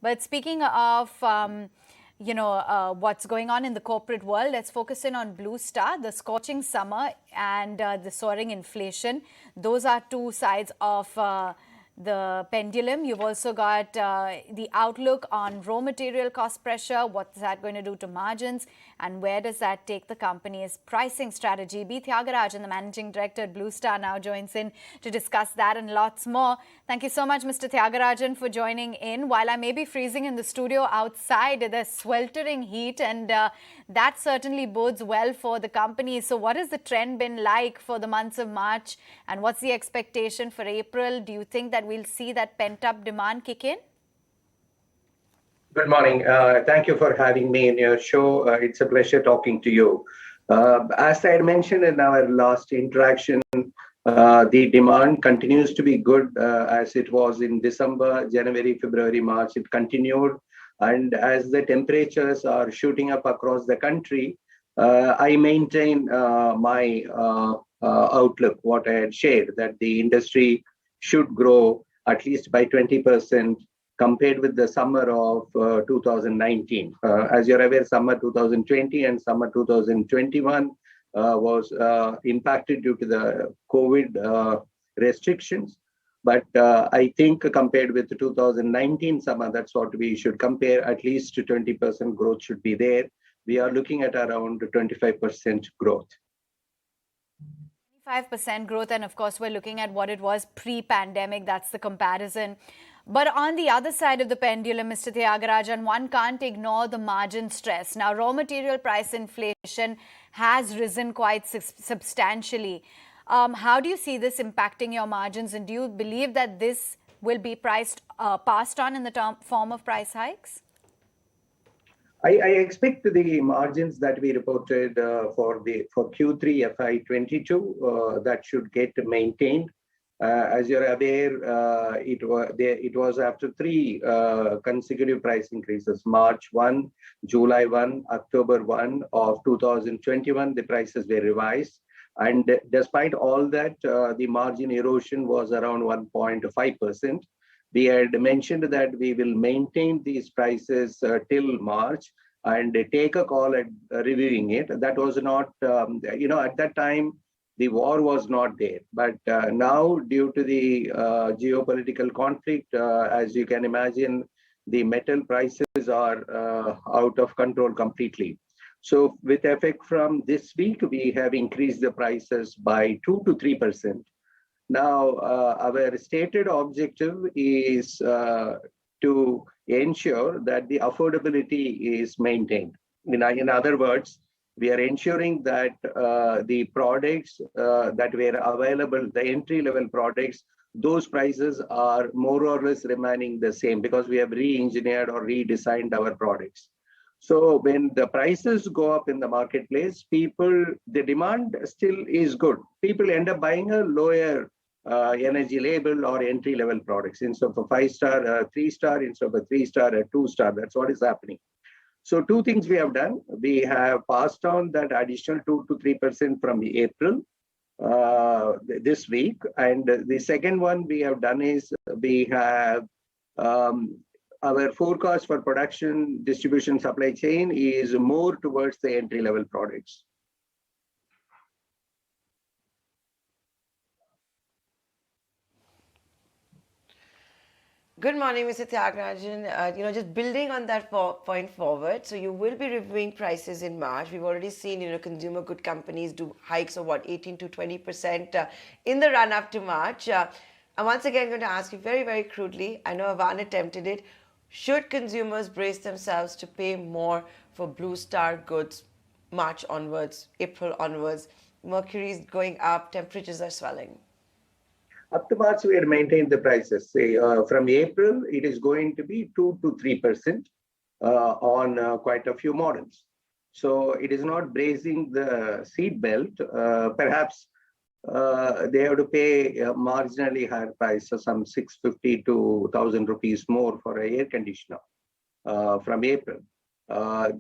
But speaking of, what's going on in the corporate world, let's focus in on Blue Star, the scorching summer and the soaring inflation. Those are two sides of the pendulum. You've also got the outlook on raw material cost pressure. What's that going to do to margins? And where does that take the company's pricing strategy? B. Thiagarajan, the managing director at Blue Star, now joins in to discuss that and lots more. Thank you so much, Mr. Thiagarajan, for joining in. While I may be freezing in the studio outside, there's sweltering heat, and that certainly bodes well for the company. So what has the trend been like for the months of March, and what's the expectation for April? Do you think that we'll see that pent-up demand kick in? Good morning. Thank you for having me in your show. It's a pleasure talking to you. As I had mentioned in our last interaction, the demand continues to be good as it was in December, January, February, March. It continued. And as the temperatures are shooting up across the country, I maintain my outlook, what I had shared, that the industry should grow at least by 20% compared with the summer of 2019. As you're aware, summer 2020 and summer 2021 was impacted due to the COVID restrictions. But I think compared with the 2019 summer, that's what we should compare. At least 20% growth should be there. We are looking at around 25% growth. 25% growth, and of course, we're looking at what it was pre-pandemic. That's the comparison. But on the other side of the pendulum, Mr. Thiagarajan, one can't ignore the margin stress. Now, raw material price inflation has risen quite substantially. How do you see this impacting your margins, and do you believe that this will be passed on in the form of price hikes? I expect the margins that we reported for Q3 FY22 that should get maintained. As you're aware, it was after three consecutive price increases: March 1, July 1, October 1 of 2021. The prices were revised, and despite all that, the margin erosion was around 1.5%. We had mentioned that we will maintain these prices till March and take a call at reviewing it. That was not, at that time, the war was not there. But now, due to the geopolitical conflict, as you can imagine, the metal prices are out of control completely. So with effect from this week, we have increased the prices by 2 to 3%. Now, our stated objective is to ensure that the affordability is maintained. In other words, we are ensuring that the products that were available, the entry-level products, those prices are more or less remaining the same because we have re-engineered or redesigned our products. So when the prices go up in the marketplace, the demand still is good. People end up buying a lower energy label or entry-level products. Instead of a 5-star, 3-star, instead of a 3-star, a 2-star. That's what is happening. So two things we have done. We have passed on that additional 2 to 3% from April this week. And the second one we have done is we have our forecast for production, distribution, supply chain is more towards the entry-level products. Good morning, Mr. Thiagarajan. Just building on that point forward, so you will be reviewing prices in March. We've already seen, consumer good companies do hikes of 18 to 20% in the run-up to March. I'm once again going to ask you very, very crudely. I know Avan attempted it. Should consumers brace themselves to pay more for Blue Star goods March onwards, April onwards? Mercury is going up, temperatures are swelling. Up to March, we had maintained the prices. Say from April, it is going to be 2 to 3% on quite a few models. So it is not bracing the seat belt. Perhaps they have to pay a marginally higher price, so some 650 to 1,000 rupees more for an air conditioner from April. It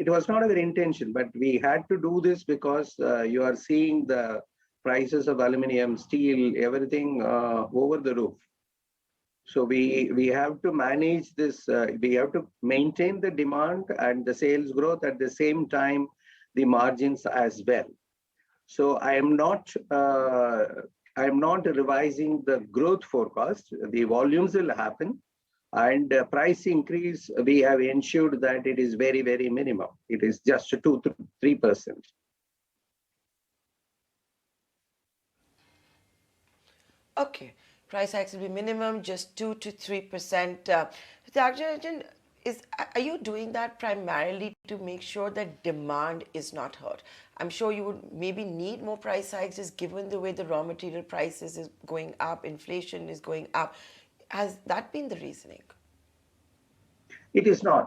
was not our intention, but we had to do this because you are seeing the prices of aluminum, steel, everything over the roof. So we have to manage this. We have to maintain the demand and the sales growth at the same time, the margins as well. So I am not revising the growth forecast. The volumes will happen, and price increase, we have ensured that it is very, very minimum. It is just 2 to 3%. Okay, price hikes will be minimum, just 2 to 3%. Thiagarajan, are you doing that primarily to make sure that demand is not hurt? I'm sure you would maybe need more price hikes, just given the way the raw material prices is going up, inflation is going up. Has that been the reasoning? It is not.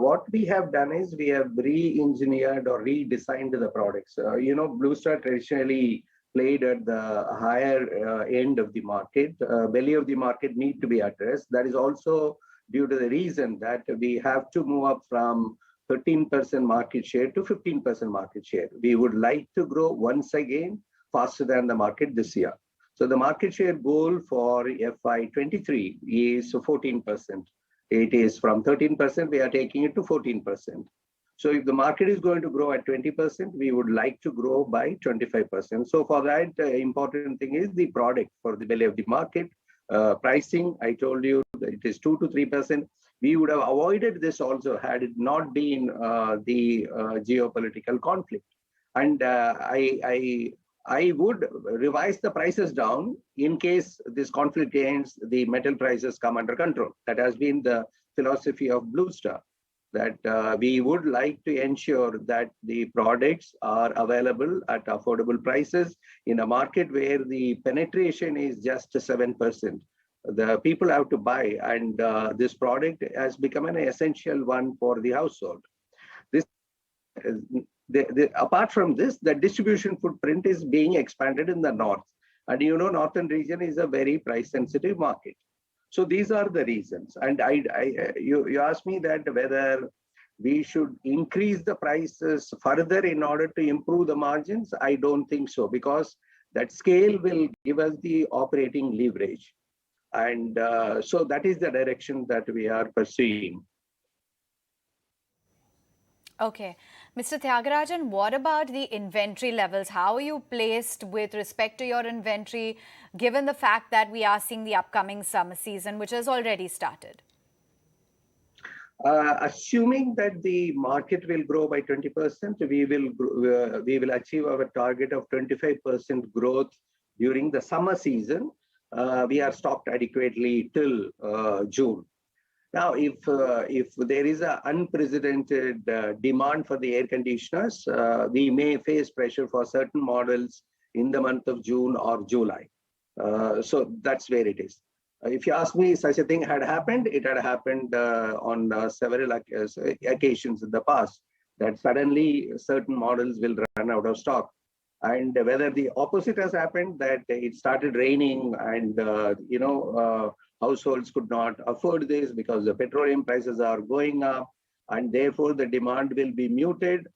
What we have done is we have re-engineered or redesigned the products. Blue Star traditionally played at the higher end of the market. Belly of the market need to be addressed. That is also due to the reason that we have to move up from 13% market share to 15% market share. We would like to grow once again faster than the market this year. So the market share goal for FY23 is 14%. It is from 13%, we are taking it to 14%. So if the market is going to grow at 20%, we would like to grow by 25%. So for that, important thing is the product for the belly of the market. Pricing, I told you that it is 2 to 3%. We would have avoided this also had it not been the geopolitical conflict. And I would revise the prices down in case this conflict ends, the metal prices come under control. That has been the philosophy of Blue Star, that we would like to ensure that the products are available at affordable prices in a market where the penetration is just 7%. The people have to buy, and this product has become an essential one for the household. This apart from this, the distribution footprint is being expanded in the north. And northern region is a very price sensitive market. So these are the reasons. And you asked me that whether we should increase the prices further in order to improve the margins. I don't think so, because that scale will give us the operating leverage. And so that is the direction that we are pursuing. Okay. Mr. Thiagarajan, what about the inventory levels? How are you placed with respect to your inventory, given the fact that we are seeing the upcoming summer season, which has already started? Assuming that the market will grow by 20%, we will achieve our target of 25% growth during the summer season. We are stocked adequately till June. Now, if there is an unprecedented demand for the air conditioners, we may face pressure for certain models in the month of June or July. So that's where it is. If you ask me, such a thing had happened, it had happened on several occasions in the past, that suddenly certain models will run out of stock. And whether the opposite has happened, that it started raining and, households could not afford this because the petroleum prices are going up, and therefore the demand will be muted.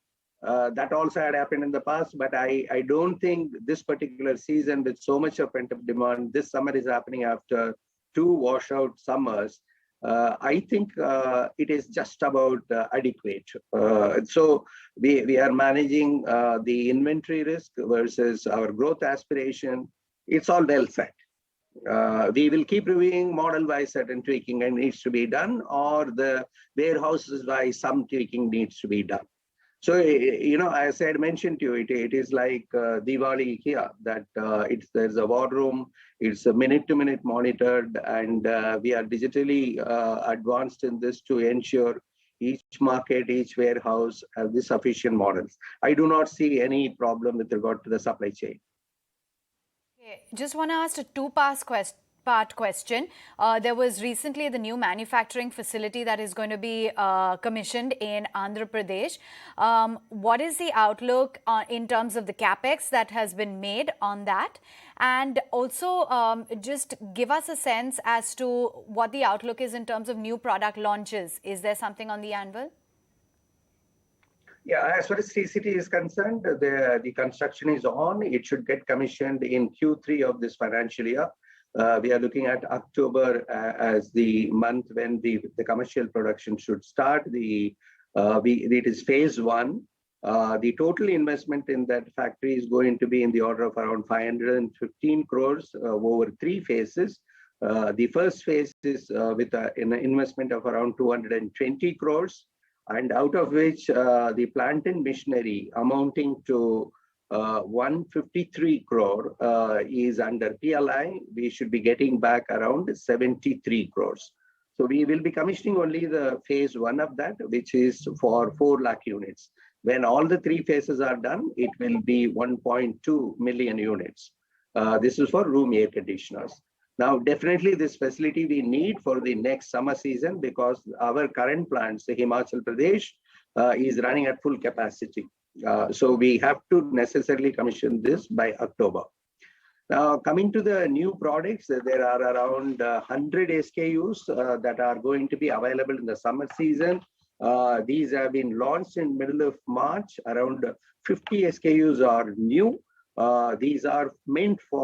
That also had happened in the past, but I don't think this particular season, with so much of pent-up demand, this summer is happening after 2 washout summers. I think it is just about adequate. So we are managing the inventory risk versus our growth aspiration. It's all well set. We will keep reviewing model-wise certain tweaking and needs to be done, or the warehouses-wise some tweaking needs to be done. So, as I had mentioned to you, it is like Diwali here, that there's a war room, it's a minute-to-minute monitored, and we are digitally advanced in this to ensure each market, each warehouse have the sufficient models. I do not see any problem with regard to the supply chain. Just want to ask a two-part question. There was recently the new manufacturing facility that is going to be commissioned in Andhra Pradesh. What is the outlook in terms of the capex that has been made on that? And also just give us a sense as to what the outlook is in terms of new product launches. Is there something on the anvil? Yeah, as far as CCT is concerned, the construction is on. It should get commissioned in Q3 of this financial year. We are looking at October as the month when the commercial production should start. It is phase one. The total investment in that factory is going to be in the order of around 515 crores over 3 phases. The first phase is with an investment of around 220 crores, and out of which the plant and machinery amounting to 153 crore is under PLI. We should be getting back around 73 crores. So we will be commissioning only the phase one of that, which is for 4 lakh units. When all the 3 phases are done, it will be 1.2 million units. This is for room air conditioners. Now, definitely this facility we need for the next summer season, because our current plants, Himachal Pradesh, is running at full capacity. So we have to necessarily commission this by October. Now, coming to the new products, there are around 100 SKUs that are going to be available in the summer season. These have been launched in middle of March. Around 50 SKUs are new. These are meant for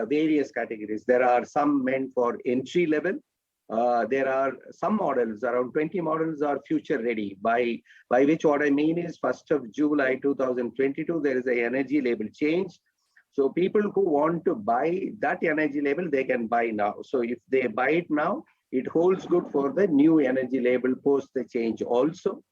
various categories. There are some meant for entry level. There are some models, around 20 models are future ready, by which what I mean is 1st of July 2022, there is a energy label change. So people who want to buy that energy label, they can buy now. So if they buy it now, it holds good for the new energy label post the change also.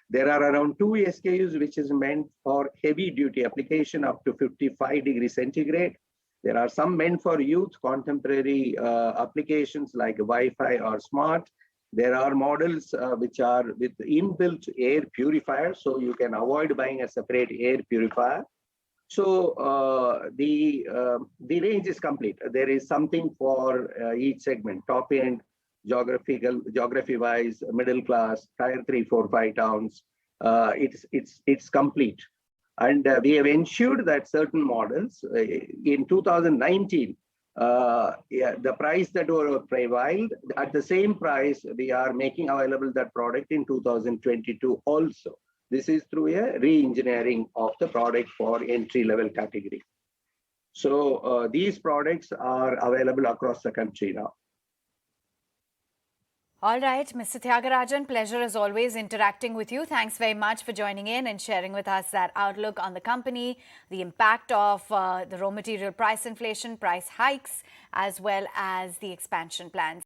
There are around 2 SKUs which is meant for heavy duty application up to 55 degrees centigrade. There are some meant for youth contemporary applications like Wi-Fi or smart. There are models which are with inbuilt air purifier, so you can avoid buying a separate air purifier. So the range is complete. There is something for each segment: top end, geography-wise, middle class, tier 3, 4, 5 towns. It's complete. And we have ensured that certain models in 2019, the price that were prevailed, at the same price, we are making available that product in 2022 also. This is through a re-engineering of the product for entry-level category. So these products are available across the country now. All right, Mr. Thiagarajan, pleasure as always interacting with you. Thanks very much for joining in and sharing with us that outlook on the company, the impact of the raw material price inflation, price hikes, as well as the expansion plans.